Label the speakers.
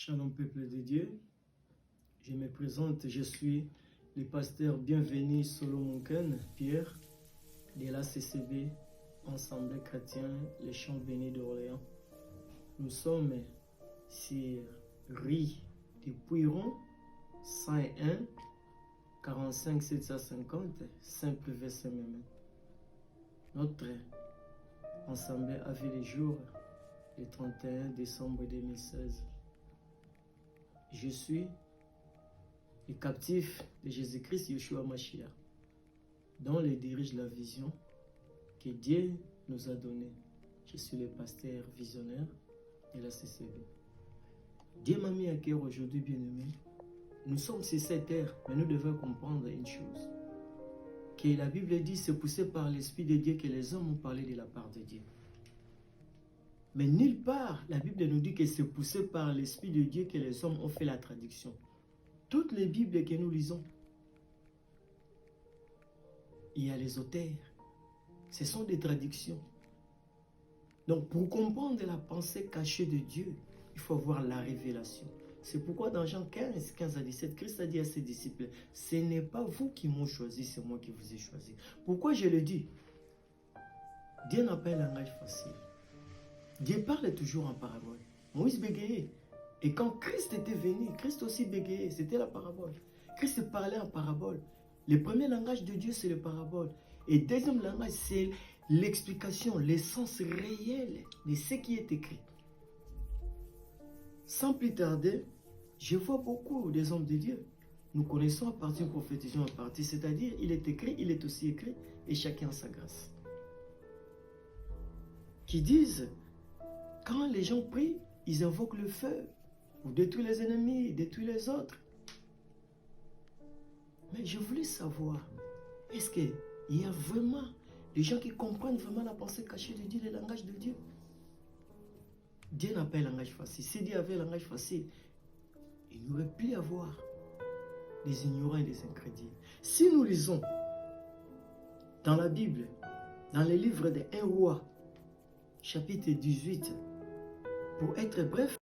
Speaker 1: Shalom peuple de Dieu, je me présente, je suis le pasteur Bienvenu Solomon Ken Pierre de la CCB, Ensemble chrétien, les Champs Bénis d'Orléans. Nous sommes sur rue de Pouiron, 101 45 750, simple verset même. Notre ensemble a vu le jour le 31 décembre 2016. Je suis le captif de Jésus-Christ, Yeshua Mashiach, dont il dirige la vision que Dieu nous a donnée. Je suis le pasteur visionnaire de la CCB. Dieu m'a mis à cœur aujourd'hui, bien-aimé. Nous sommes sur cette terre, mais nous devons comprendre une chose. Que la Bible dit, c'est poussé par l'Esprit de Dieu que les hommes ont parlé de la part de Dieu. Mais nulle part, la Bible nous dit que c'est poussé par l'Esprit de Dieu que les hommes ont fait la traduction. Toutes les Bibles que nous lisons, il y a les auteurs. Ce sont des traductions. Donc, pour comprendre la pensée cachée de Dieu, il faut avoir la révélation. C'est pourquoi dans Jean 15, 15 à 17, Christ a dit à ses disciples, « Ce n'est pas vous qui m'ont choisi, c'est moi qui vous ai choisi. » Pourquoi je le dis? Dieu n'a pas un langage facile. Dieu parle toujours en parabole. Moïse bégayait. Et quand Christ était venu, Christ aussi bégayait. C'était la parabole. Christ parlait en parabole. Le premier langage de Dieu, c'est le parabole. Et le deuxième langage, c'est l'explication, l'essence réelle de ce qui est écrit. Sans plus tarder, je vois beaucoup des hommes de Dieu. Nous connaissons à partir de prophétisation à partir, c'est-à-dire il est écrit, il est aussi écrit, et chacun a sa grâce. Qui disent, quand les gens prient, ils invoquent le feu pour détruire les ennemis, détruire les autres. Mais je voulais savoir, est-ce qu'il y a vraiment des gens qui comprennent vraiment la pensée cachée de Dieu, le langage de Dieu? Dieu n'a pas un langage facile. Si Dieu avait un langage facile, il n'aurait pu y avoir des ignorants et des incrédules. Si nous lisons dans la Bible, dans les livres des 1 roi, chapitre 18, pour être bref,